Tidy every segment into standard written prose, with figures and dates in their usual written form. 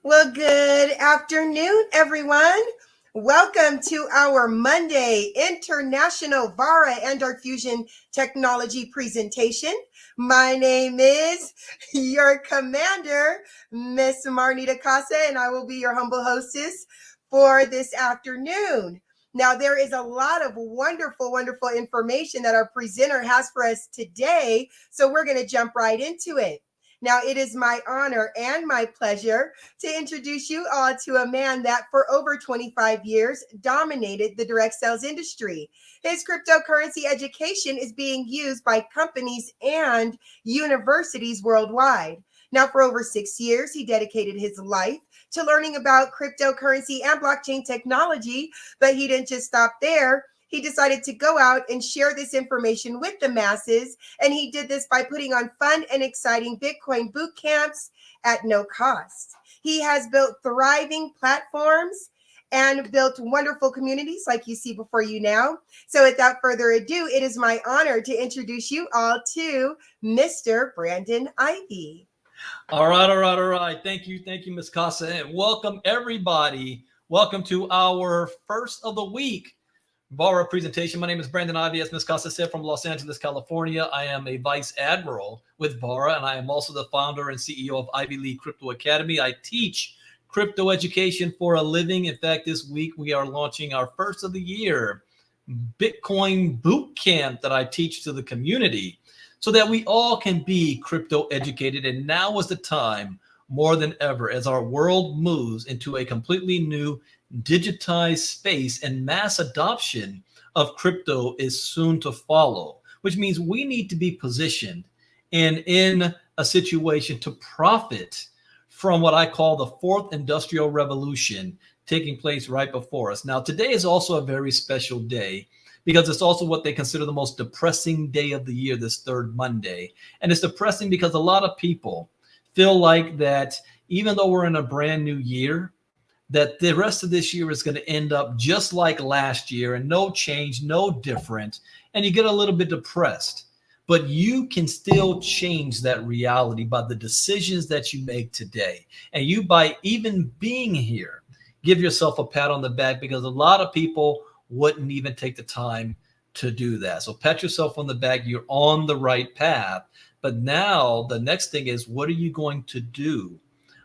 Well, good afternoon, everyone. Welcome to our Monday International Vara and Dark Fusion Technology presentation. My name is your commander, Miss Marnita Casa, and I will be your humble hostess for this afternoon. Now, there is a lot of wonderful information that our presenter has for us today, so we're going to jump right into it. Now, it is my honor and my pleasure to introduce you all to a man that for over 25 years dominated the direct sales industry. His cryptocurrency education is being used by companies and universities worldwide. Now, for over 6 years, he dedicated his life to learning about cryptocurrency and blockchain technology, but he didn't just stop there. He decided to go out and share this information with the masses, and he did this by putting on fun and exciting Bitcoin boot camps at no cost. He has built thriving platforms and built wonderful communities like you see before you now. So without further ado, it is my honor to introduce you all to Mr. Brandon Ivy. All right. Thank you, Ms. Casa, and welcome everybody. Welcome to our first of the week Vara presentation. My name is Brandon Ivy, as Ms. Casa said, from Los Angeles, California. I am a vice admiral with Vara, and I am also the founder and CEO of Ivy League Crypto Academy. I teach crypto education for a living. In fact, this week we are launching our first of the year Bitcoin boot camp that I teach to the community so that we all can be crypto educated. And now is the time more than ever as our world moves into a completely new digitized space, and mass adoption of crypto is soon to follow, which means we need to be positioned and in a situation to profit from what I call the fourth industrial revolution taking place right before us. Now, today is also a very special day because it's also what they consider the most depressing day of the year, this third Monday. And it's depressing because a lot of people feel like that even though we're in a brand new year, that the rest of this year is going to end up just like last year and no change, no different. And you get a little bit depressed, but you can still change that reality by the decisions that you make today. And you, by even being here, give yourself a pat on the back, because a lot of people wouldn't even take the time to do that. So pat yourself on the back. You're on the right path. But now the next thing is, what are you going to do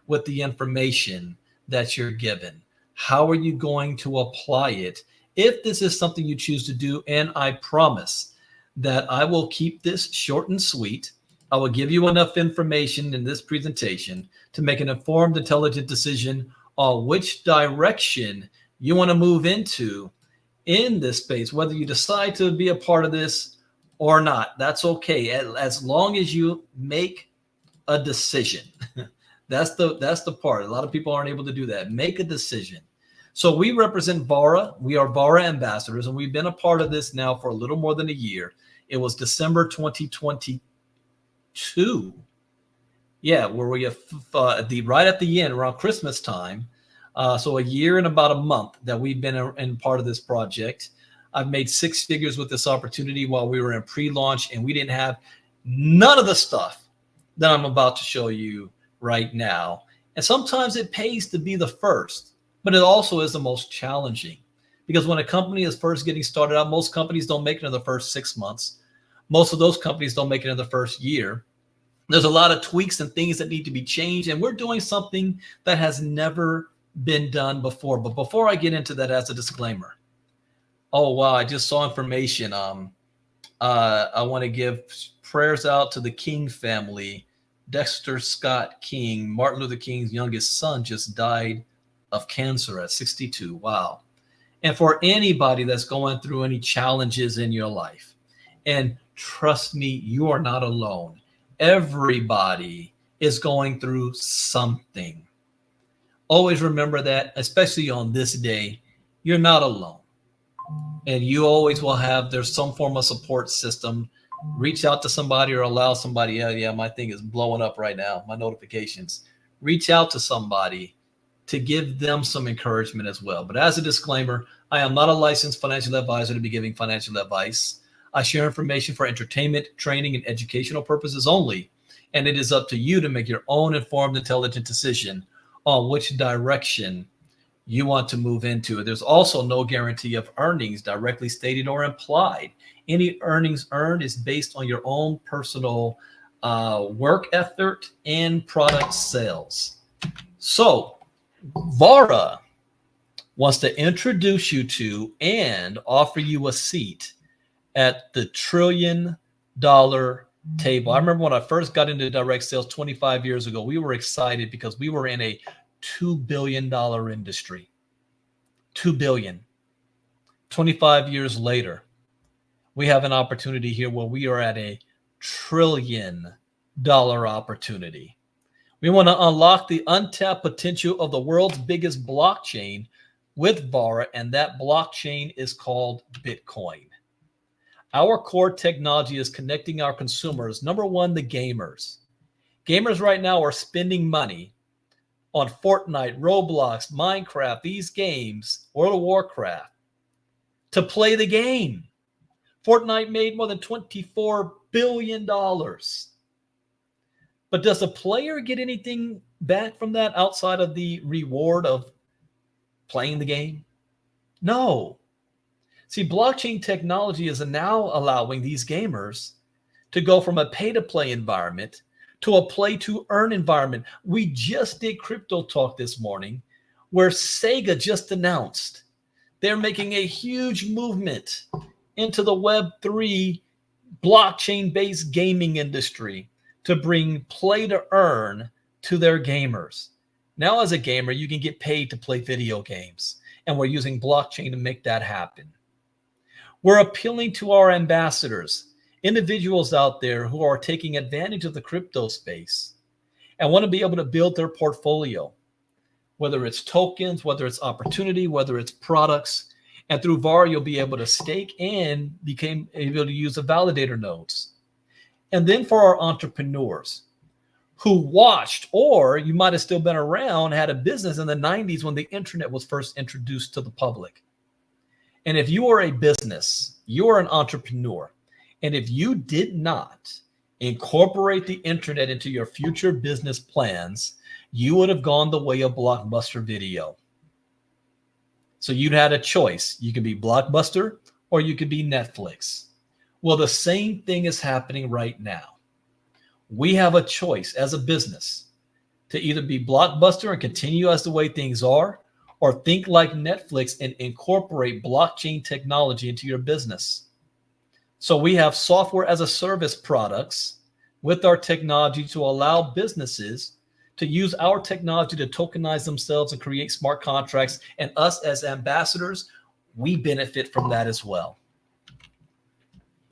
with the information that you're given? How are you going to apply it if this is something you choose to do? And I promise that I will keep this short and sweet. I will give you enough information in this presentation to make an informed, intelligent decision on which direction you want to move into in this space, whether you decide to be a part of this or not. That's okay, as long as you make a decision. That's the part. A lot of people aren't able to do that. Make a decision. So we represent Vara. We are Vara ambassadors, and we've been a part of this now for a little more than a year. It was December 2022. Yeah, where we have right at the end, around Christmas time. So a year and about a month that we've been in part of this project. I've made six figures with this opportunity while we were in pre-launch, and we didn't have none of the stuff that I'm about to show you right now. And sometimes it pays to be the first, but it also is the most challenging, because when a company is first getting started out, most companies don't make it in the first 6 months. Most of those companies don't make it in the first year. There's a lot of tweaks and things that need to be changed, and we're doing something that has never been done before. But before I get into that, as a disclaimer, oh wow, I just saw information. I want to give prayers out to the King family. Dexter Scott King, Martin Luther King's youngest son, just died of cancer at 62. Wow. And for anybody that's going through any challenges in your life, and trust me, you are not alone. Everybody is going through something. Always remember that, especially on this day, you're not alone. And you always will have, there's some form of support system. Reach out to somebody or allow somebody. Yeah, my thing is blowing up right now, my notifications. Reach out to somebody to give them some encouragement as well. But as a disclaimer, I am not a licensed financial advisor to be giving financial advice. I share information for entertainment, training, and educational purposes only. And it is up to you to make your own informed, intelligent decision on which direction you want to move into. There's also no guarantee of earnings directly stated or implied. Any earnings earned is based on your own personal work effort and product sales. So, Vara wants to introduce you to and offer you a seat at the $1 trillion table. I remember when I first got into direct sales 25 years ago, we were excited because we were in a $2 billion industry. 2 billion. 25 years later, we have an opportunity here where we are at a $1 trillion opportunity. We want to unlock the untapped potential of the world's biggest blockchain with Vara, and that blockchain is called Bitcoin. Our core technology is connecting our consumers. Number one, the gamers. Gamers right now are spending money on Fortnite, Roblox, Minecraft, these games, World of Warcraft, to play the game. Fortnite made more than $24 billion. But does the player get anything back from that outside of the reward of playing the game? No. See, blockchain technology is now allowing these gamers to go from a pay-to-play environment to a play-to-earn environment. We just did Crypto Talk this morning, where Sega just announced they're making a huge movement into the Web3 blockchain-based gaming industry to bring play-to-earn to their gamers. Now, as a gamer, you can get paid to play video games, and we're using blockchain to make that happen. We're appealing to our ambassadors, individuals out there who are taking advantage of the crypto space and want to be able to build their portfolio, whether it's tokens, whether it's opportunity, whether it's products. And through Vara, you'll be able to stake and become able to use the validator nodes. And then for our entrepreneurs who watched, or you might have still been around, had a business in the 90s when the internet was first introduced to the public. And if you are a business, you are an entrepreneur, and if you did not incorporate the internet into your future business plans, you would have gone the way of Blockbuster Video. So you'd had a choice. You could be Blockbuster or you could be Netflix. Well, the same thing is happening right now. We have a choice as a business to either be Blockbuster and continue as the way things are, or think like Netflix and incorporate blockchain technology into your business. So we have software as a service products with our technology to allow businesses to use our technology to tokenize themselves and create smart contracts. And us as ambassadors, we benefit from that as well.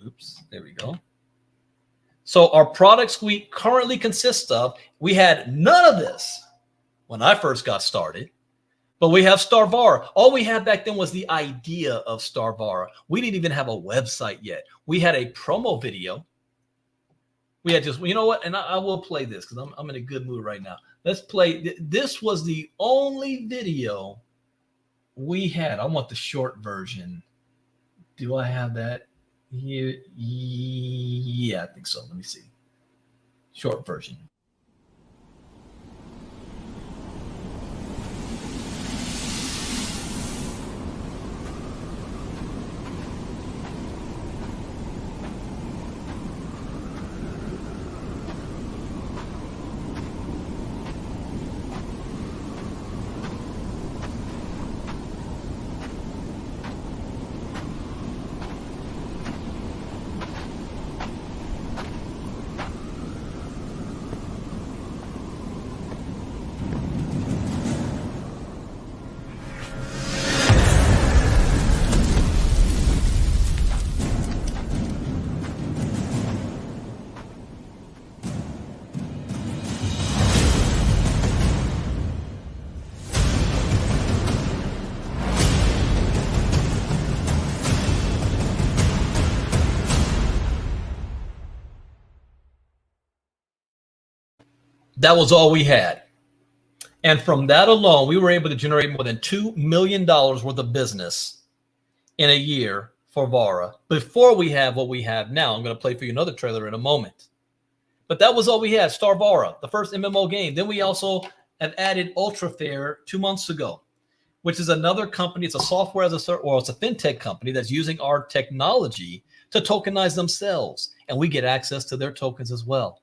Oops, there we go. So our product suite currently consists of, we had none of this when I first got started, but we have Vara. All we had back then was the idea of Vara. We didn't even have a website yet. We had a promo video. We had just, you know what? And I will play this because I'm in a good mood right now. Let's play. This was the only video we had. I want the short version. Do I have that here? Yeah, I think so. Let me see. Short version. That was all we had. And from that alone, we were able to generate more than $2 million worth of business in a year for Vara before we have what we have now. I'm going to play for you another trailer in a moment. But that was all we had, Vara, the first MMO game. Then we also have added Ultrafair 2 months ago, which is another company. It's a software as a service, or it's a fintech company that's using our technology to tokenize themselves, and we get access to their tokens as well.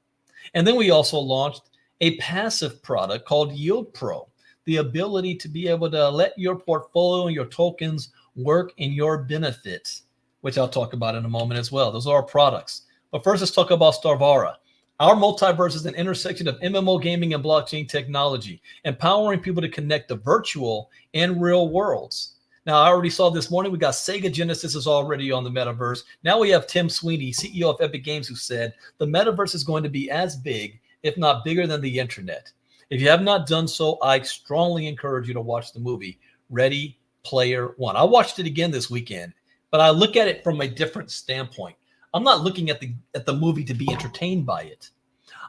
And then we also launched a passive product called Yield Pro, the ability to be able to let your portfolio and your tokens work in your benefit, which I'll talk about in a moment as well. Those are our products. But first, let's talk about Vara. Our multiverse is an intersection of MMO gaming and blockchain technology, empowering people to connect the virtual and real worlds. Now, I already saw this morning, we got Sega Genesis is already on the metaverse. Now we have Tim Sweeney, CEO of Epic Games, who said the metaverse is going to be as big, if not bigger than the internet. If you have not done so, I strongly encourage you to watch the movie Ready Player One. I watched it again this weekend, but I look at it from a different standpoint. I'm not looking at the movie to be entertained by it.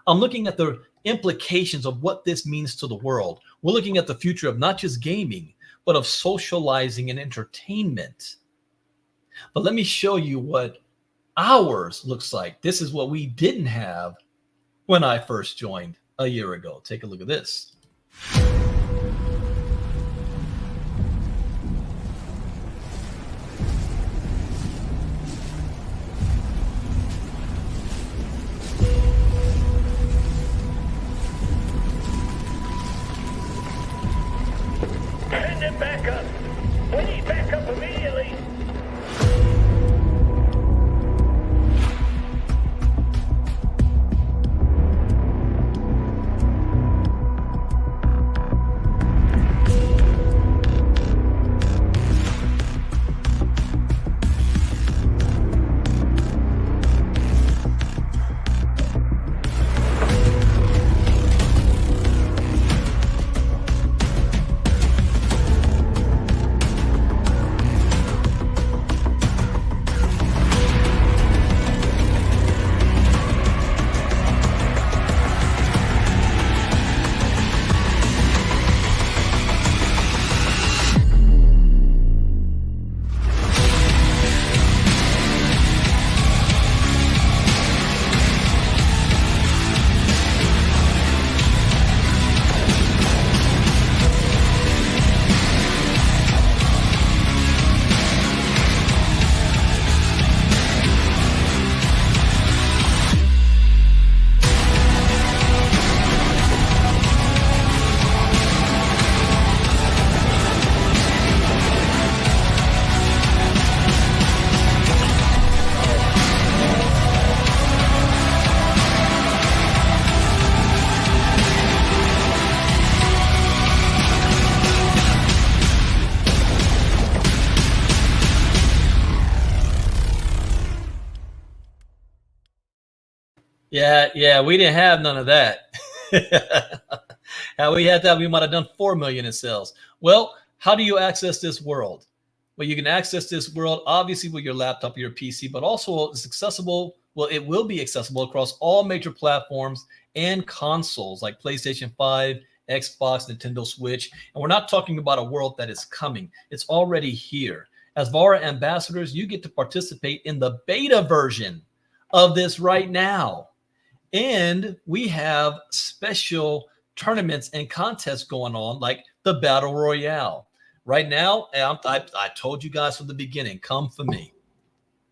I'm looking at the implications of what this means to the world. We're looking at the future of not just gaming, but of socializing and entertainment. But let me show you what ours looks like. This is what we didn't have when I first joined a year ago. Take a look at this. Send him back up. We need backup immediately. Yeah, we didn't have none of that. How we had that, we might have done 4 million in sales. Well, how do you access this world? Well, you can access this world obviously with your laptop or your PC, but also it's accessible. Well, it will be accessible across all major platforms and consoles like PlayStation 5, Xbox, Nintendo Switch. And we're not talking about a world that is coming. It's already here. As Vara ambassadors, you get to participate in the beta version of this right now. And we have special tournaments and contests going on, like the Battle Royale. Right now, I told you guys from the beginning, come for me.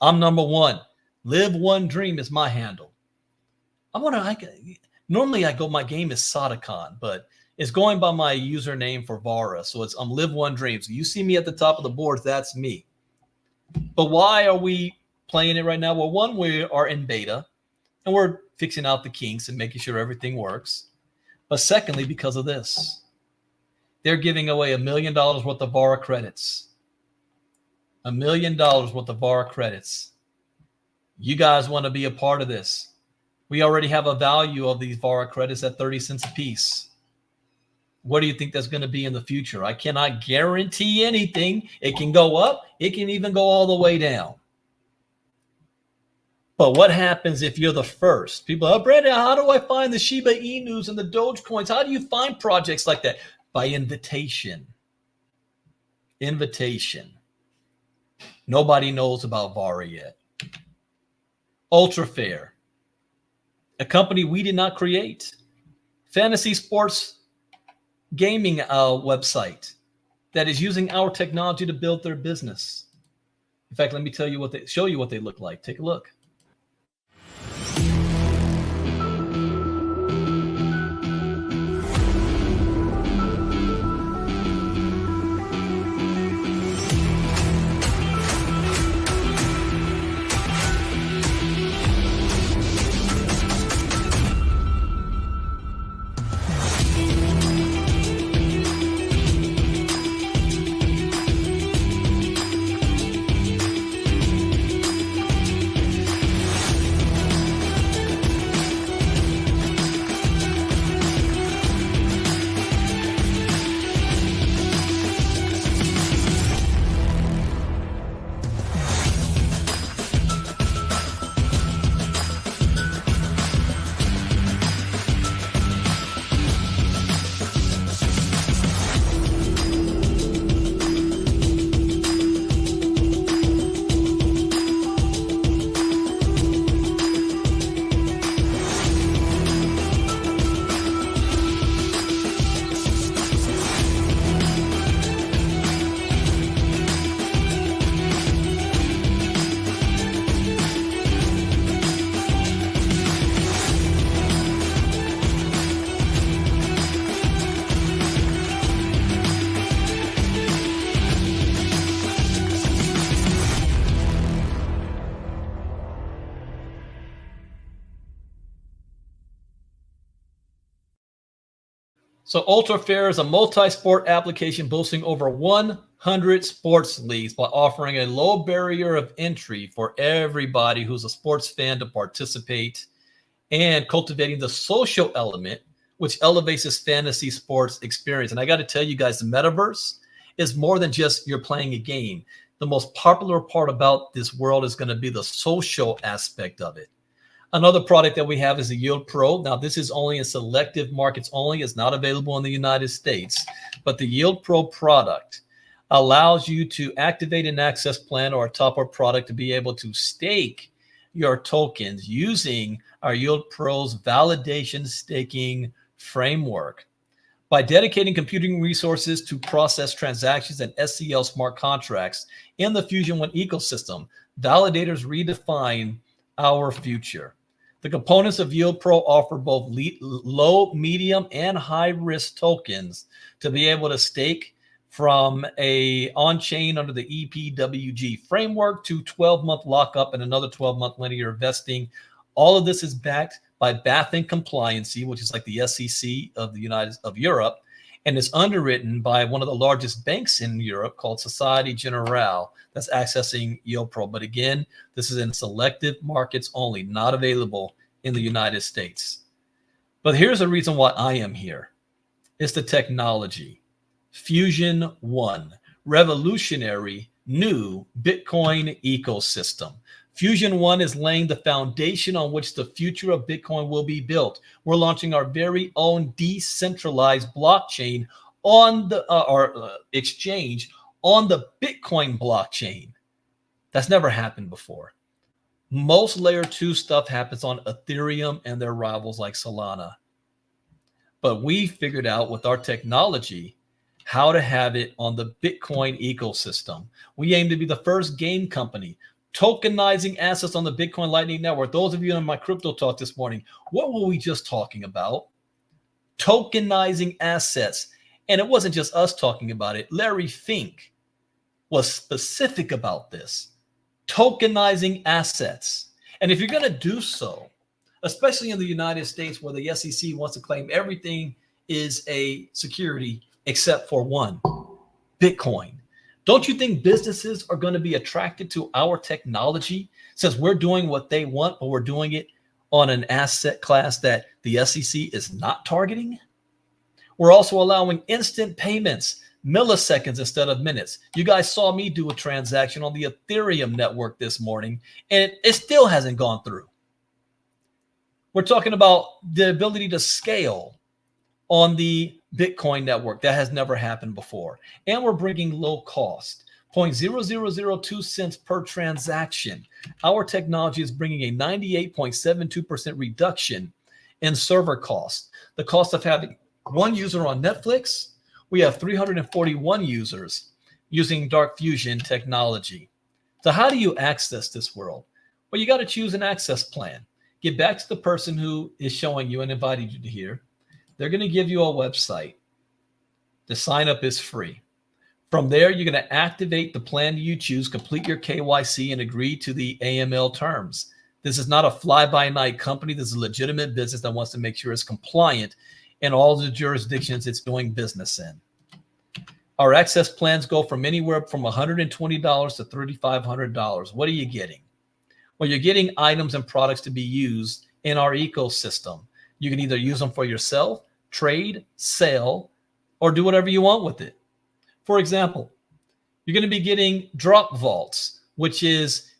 I'm number one. Live One Dream is my handle. Normally my game is Sadacon, but it's going by my username for Vara. So I'm Live One Dream. So you see me at the top of the board, that's me. But why are we playing it right now? Well, one, we are in beta and we're fixing out the kinks and making sure everything works. But secondly, because of this, they're giving away $1 million worth of Vara credits. $1 million worth of Vara credits. You guys want to be a part of this. We already have a value of these Vara credits at 30 cents a piece. What do you think that's going to be in the future? I cannot guarantee anything. It can go up. It can even go all the way down. But what happens if you're the first? People, oh, Brandon, how do I find the Shiba Inus and the Dogecoins? How do you find projects like that? By invitation. Invitation. Nobody knows about Vara yet. Ultrafair, a company we did not create. Fantasy sports gaming website that is using our technology to build their business. In fact, let me show you what they look like. Take a look. So Ultra Fair is a multi-sport application boasting over 100 sports leagues by offering a low barrier of entry for everybody who's a sports fan to participate and cultivating the social element, which elevates this fantasy sports experience. And I got to tell you guys, the metaverse is more than just you're playing a game. The most popular part about this world is going to be the social aspect of it. Another product that we have is the Yield Pro. Now, this is only in selective markets only. It's not available in the United States. But the Yield Pro product allows you to activate an access plan or a top-up product to be able to stake your tokens using our Yield Pro's validation staking framework. By dedicating computing resources to process transactions and SCL smart contracts in the Fusion One ecosystem, validators redefine our future. The components of Yield Pro offer both low, medium, and high risk tokens to be able to stake from a on-chain under the EPWG framework to 12-month lockup and another 12-month linear vesting. All of this is backed by BaFin compliancy, which is like the SEC of Europe, and is underwritten by one of the largest banks in Europe called Societe Generale that's accessing Yield Pro. But again, this is in selective markets only, not available in the United States. But here's the reason why I am here. It's the technology. Fusion One, revolutionary new Bitcoin ecosystem. Fusion One is laying the foundation on which the future of Bitcoin will be built. We're launching our very own decentralized blockchain on the exchange on the Bitcoin blockchain. That's never happened before. Most layer 2 stuff happens on Ethereum and their rivals like Solana. But we figured out with our technology how to have it on the Bitcoin ecosystem. We aim to be the first game company tokenizing assets on the Bitcoin Lightning Network. Those of you in my crypto talk this morning, what were we just talking about? Tokenizing assets. And it wasn't just us talking about it. Larry Fink was specific about this. Tokenizing assets. And if you're going to do so, especially in the United States where the SEC wants to claim everything is a security except for one, Bitcoin. Don't you think businesses are going to be attracted to our technology since we're doing what they want, but we're doing it on an asset class that the SEC is not targeting? We're also allowing instant payments, milliseconds instead of minutes. You guys saw me do a transaction on the Ethereum network this morning, and it still hasn't gone through. We're talking about the ability to scale on the Bitcoin network. That has never happened before. And we're bringing low cost, 0.0002 cents per transaction. Our technology is bringing a 98.72% reduction in server costs. The cost of having 1 user on Netflix. We have 341 users using Dark Fusion technology. So how do you access this world? Well, you got to choose an access plan. Get back to the person who is showing you and invited you to here. They're going to give you a website. The sign up is free. From there, you're going to activate the plan you choose, complete your KYC, and agree to the AML terms. This is not a fly-by-night company. This is a legitimate business that wants to make sure it's compliant in all the jurisdictions it's doing business in. Our access plans go from anywhere from $120 to $3,500. What are you getting? Well, you're getting items and products to be used in our ecosystem. You can either use them for yourself, trade, sell, or do whatever you want with it. For example, you're going to be getting drop vaults, which is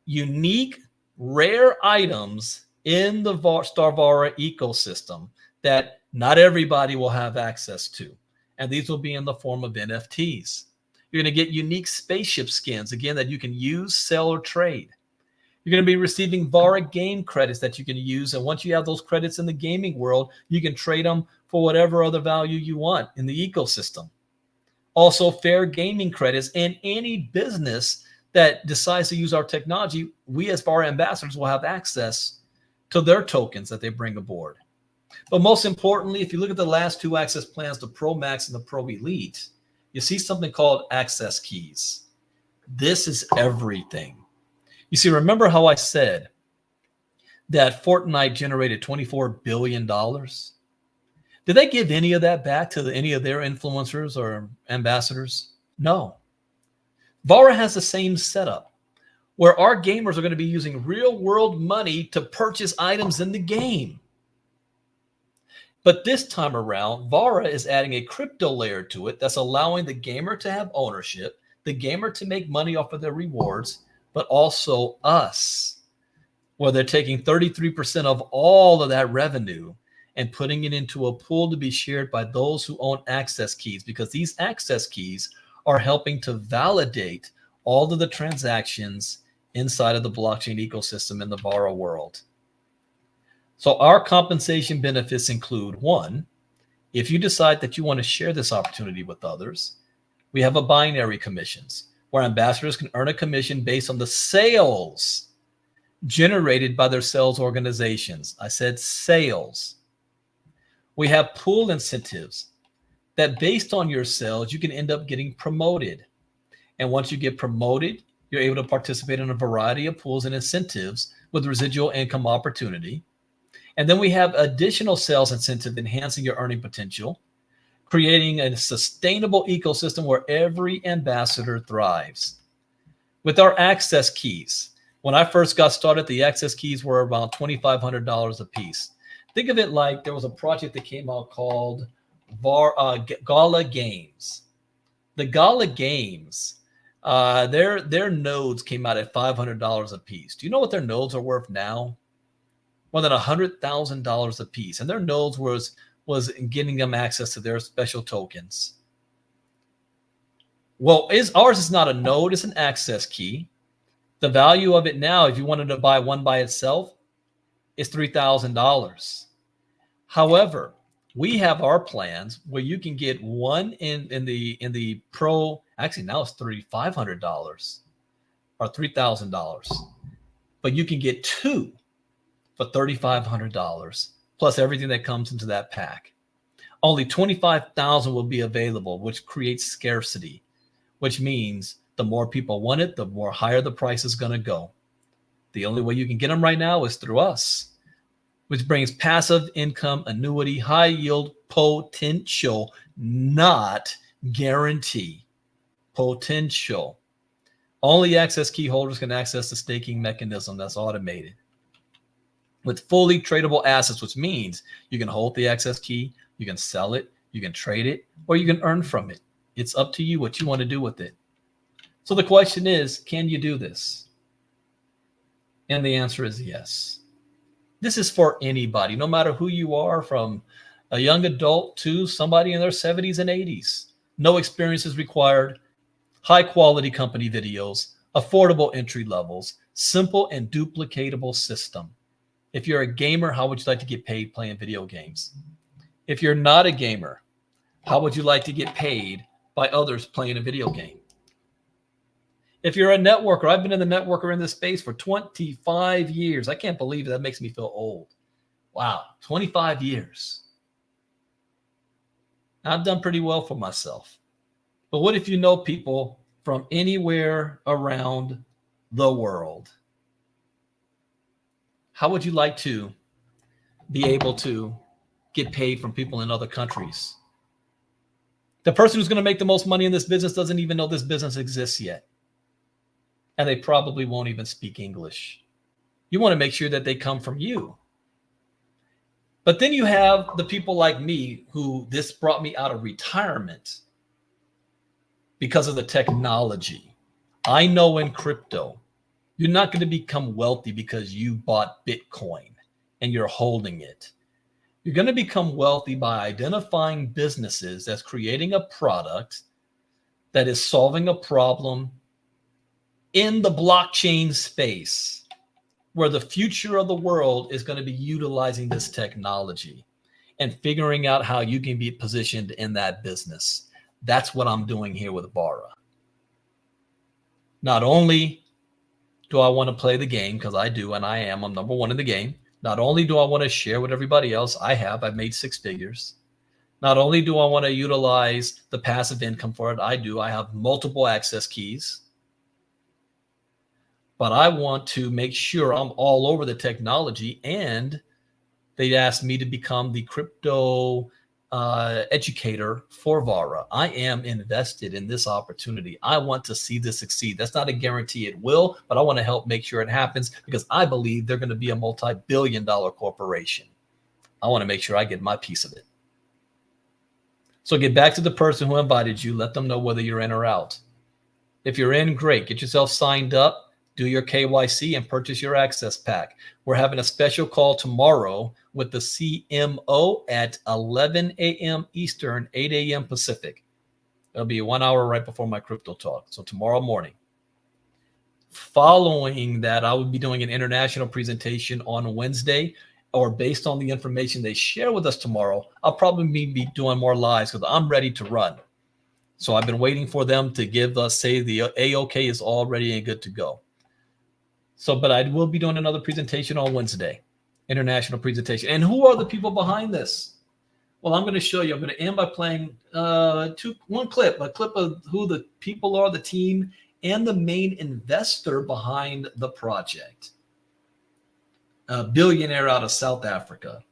unique, rare items in the Vara ecosystem that not everybody will have access to. And these will be in the form of NFTs. You're going to get unique spaceship skins, again, that you can use, sell, or trade. You're going to be receiving Vara game credits that you can use. And once you have those credits in the gaming world, you can trade them for whatever other value you want in the ecosystem. Also, fair gaming credits, and any business that decides to use our technology, we as Vara ambassadors will have access to their tokens that they bring aboard. But most importantly, if you look at the last 2 access plans, the Pro Max and the Pro Elite, you see something called access keys. This is everything. You see, remember how I said that Fortnite generated $24 billion? Did they give any of that back to any of their influencers or ambassadors? No. Vara has the same setup where our gamers are going to be using real world money to purchase items in the game. But this time around, Vara is adding a crypto layer to it that's allowing the gamer to have ownership, the gamer to make money off of their rewards, but also us, where they're taking 33% of all of that revenue and putting it into a pool to be shared by those who own access keys, because these access keys are helping to validate all of the transactions inside of the blockchain ecosystem in the Vara world. So our compensation benefits include, 1, if you decide that you want to share this opportunity with others, we have a binary commissions where ambassadors can earn a commission based on the sales generated by their sales organizations. I said sales. We have pool incentives that based on your sales, you can end up getting promoted. And once you get promoted, you're able to participate in a variety of pools and incentives with residual income opportunity. And then we have additional sales incentive enhancing your earning potential, creating a sustainable ecosystem where every ambassador thrives. With our access keys, when I first got started, the access keys were around $2,500 a piece. Think of it like there was a project that came out called Gala Games. The Gala Games, their nodes came out at $500 a piece. Do you know what their nodes are worth now? More than $100,000 a piece. And their nodes was getting them access to their special tokens. Well, ours is not a node, it's an access key. The value of it now, if you wanted to buy one by itself, is $3,000. However, we have our plans where you can get one in the Pro. Actually, now it's $3,500 or $3,000, but you can get 2 for $3,500 plus everything that comes into that pack. Only 25,000 will be available, which creates scarcity, which means the more people want it, the more higher the price is going to go. The only way you can get them right now is through us, which brings passive income, annuity, high yield potential, not guarantee. Potential. Only access key holders can access the staking mechanism that's automated with fully tradable assets, which means you can hold the access key, you can sell it, you can trade it, or you can earn from it. It's up to you what you want to do with it. So the question is, can you do this? And the answer is yes. This is for anybody, no matter who you are, from a young adult to somebody in their 70s and 80s. No experience is required. High quality company videos, affordable entry levels, simple and duplicatable system. If you're a gamer, how would you like to get paid playing video games? If you're not a gamer, how would you like to get paid by others playing a video game? If you're a networker, I've been in the networker in this space for 25 years. I can't believe that makes me feel old. Wow, 25 years. I've done pretty well for myself. But what if you know people from anywhere around the world? How would you like to be able to get paid from people in other countries? The person who's going to make the most money in this business doesn't even know this business exists yet. And they probably won't even speak English. You want to make sure that they come from you. But then you have the people like me who this brought me out of retirement because of the technology. I know in crypto, you're not going to become wealthy because you bought Bitcoin and you're holding it. You're going to become wealthy by identifying businesses that's creating a product that is solving a problem in the blockchain space, where the future of the world is going to be utilizing this technology and figuring out how you can be positioned in that business. That's what I'm doing here with Vara. Not only do I want to play the game, because I do, and I'm number one in the game. Not only do I want to share with everybody else, I've made 6 figures. Not only do I want to utilize the passive income for it, I have multiple access keys. But I want to make sure I'm all over the technology, and they asked me to become the crypto educator for Vara. I am invested in this opportunity. I want to see this succeed. That's not a guarantee it will, but I want to help make sure it happens because I believe they're going to be a multi-billion-dollar corporation. I want to make sure I get my piece of it. So get back to the person who invited you. Let them know whether you're in or out. If you're in, great. Get yourself signed up. Do your KYC and purchase your access pack. We're having a special call tomorrow with the CMO at 11 a.m. Eastern, 8 a.m. Pacific. It'll be 1 hour right before my crypto talk. So tomorrow morning. Following that, I will be doing an international presentation on Wednesday, or based on the information they share with us tomorrow, I'll probably be doing more lives because I'm ready to run. So I've been waiting for them to give us, say the A-OK is all ready and good to go. So, but I will be doing another presentation on Wednesday, international presentation. And who are the people behind this? Well, I'm going to show you. I'm going to end by playing a clip of who the people are, the team, and the main investor behind the project. A billionaire out of South Africa.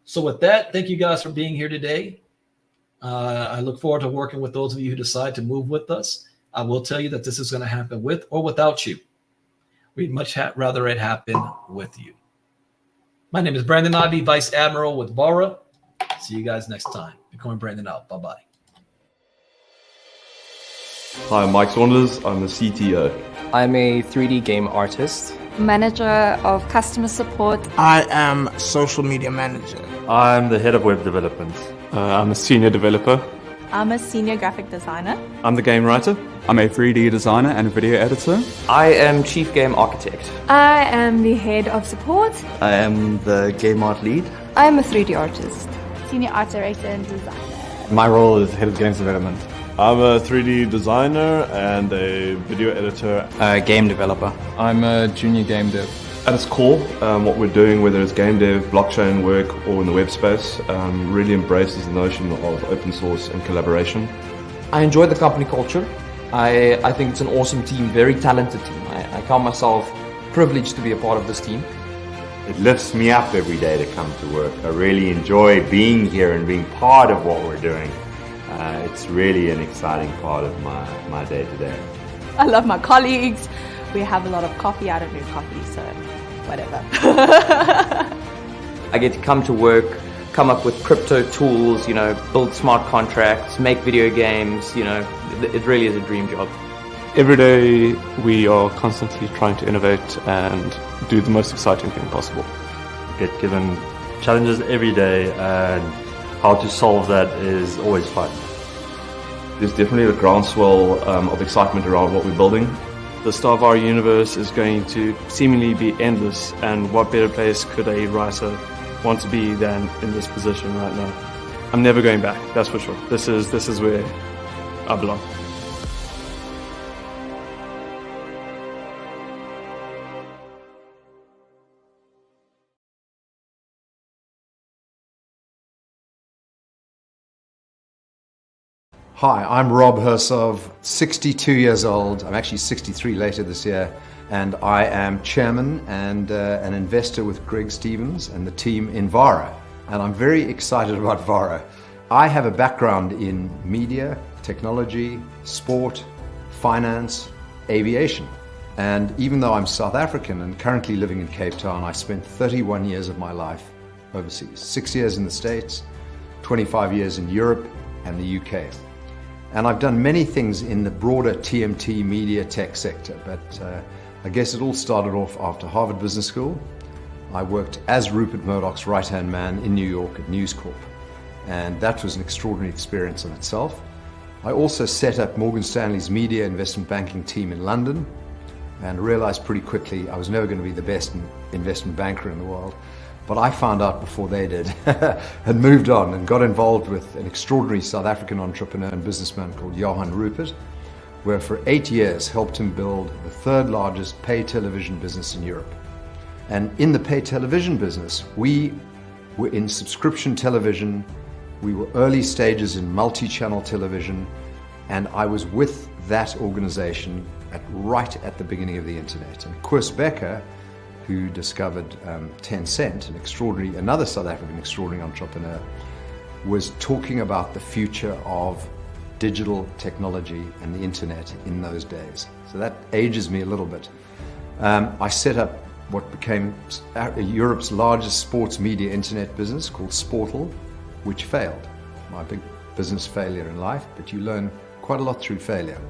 So with that, thank you guys for being here today. I look forward to working with those of you who decide to move with us. I will tell you that this is going to happen with or without you. We'd much rather it happen with you. My name is Brandon Ivey, Vice Admiral with Vara. See you guys next time. Becoming Brandon out. Bye-bye. Hi, I'm Mike Saunders. I'm the CTO. I'm a 3D game artist. Manager of customer support. I am social media manager. I'm the head of web development. I'm a senior developer. I'm a senior graphic designer. I'm the game writer. I'm a 3D designer and video editor. I am chief game architect. I am the head of support. I am the game art lead. I'm a 3D artist. Senior art director and designer. My role is head of games development. I'm a 3D designer and a video editor. Game developer. I'm a junior game dev. At its core, what we're doing, whether it's game dev, blockchain work, or in the web space, really embraces the notion of open source and collaboration. I enjoy the company culture. I think it's an awesome team, very talented team. I count myself privileged to be a part of this team. It lifts me up every day to come to work. I really enjoy being here and being part of what we're doing. It's really an exciting part of my day-to-day. I love my colleagues. We have a lot of coffee. I don't do coffee, so whatever. I get to come to work, come up with crypto tools, build smart contracts, make video games, it really is a dream job. Every day we are constantly trying to innovate and do the most exciting thing possible. Get given challenges every day, and how to solve that is always fun. There's definitely a groundswell of excitement around what we're building. The star of our universe is going to seemingly be endless, and what better place could a writer want to be than in this position right now? I'm never going back, that's for sure. This is where I belong. Hi, I'm Rob Hersov, 62 years old. I'm actually 63 later this year, and I am chairman and an investor with Greg Stevens and the team in Vara. And I'm very excited about Vara. I have a background in media, technology, sport, finance, aviation. And even though I'm South African and currently living in Cape Town, I spent 31 years of my life overseas. 6 years in the States, 25 years in Europe and the UK. And I've done many things in the broader TMT media tech sector, but I guess it all started off after Harvard Business School. I worked as Rupert Murdoch's right-hand man in New York at News Corp, and that was an extraordinary experience in itself. I also set up Morgan Stanley's media investment banking team in London and realized pretty quickly I was never going to be the best investment banker in the world. But I found out before they did and moved on and got involved with an extraordinary South African entrepreneur and businessman called Johan Rupert, where for 8 years helped him build the third largest pay television business in Europe. And in the pay television business, we were in subscription television, we were early stages in multi-channel television, and I was with that organization right at the beginning of the internet. And Koos Becker, who discovered Tencent, another South African extraordinary entrepreneur, was talking about the future of digital technology and the internet in those days. So that ages me a little bit. I set up what became Europe's largest sports media internet business called Sportal, which failed. My big business failure in life, but you learn quite a lot through failure.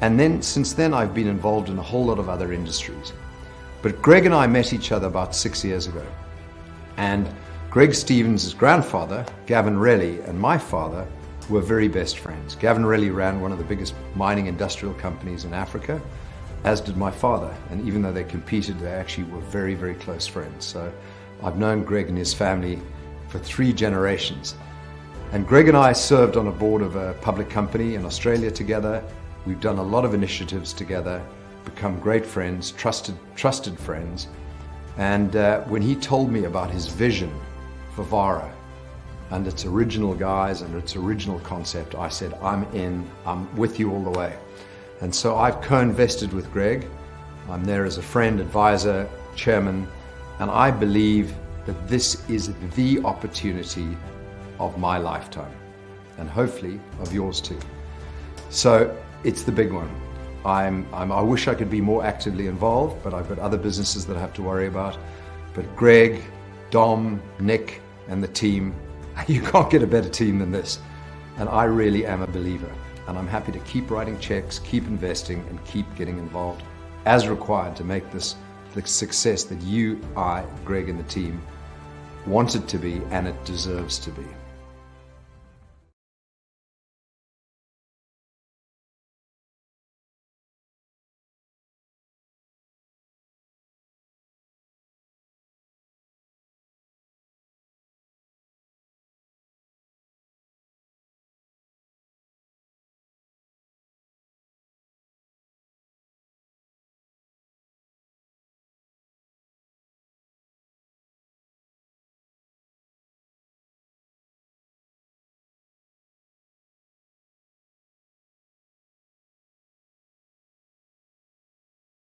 And then, since then, I've been involved in a whole lot of other industries. But Greg and I met each other about 6 years ago. And Greg Stevens' grandfather, Gavin Relly, and my father were very best friends. Gavin Relly ran one of the biggest mining industrial companies in Africa, as did my father. And even though they competed, they actually were very, very close friends. So I've known Greg and his family for 3 generations. And Greg and I served on a board of a public company in Australia together. We've done a lot of initiatives together, become great friends, trusted friends. And when he told me about his vision for Vara and its original guys and its original concept, I said, I'm in, I'm with you all the way. And so I've co-invested with Greg. I'm there as a friend, advisor, chairman, and I believe that this is the opportunity of my lifetime, and hopefully of yours too. So it's the big one. I wish I could be more actively involved, but I've got other businesses that I have to worry about. But Greg, Dom, Nick, and the team, you can't get a better team than this. And I really am a believer. And I'm happy to keep writing checks, keep investing, and keep getting involved as required to make this the success that you, I, Greg, and the team want it to be, and it deserves to be.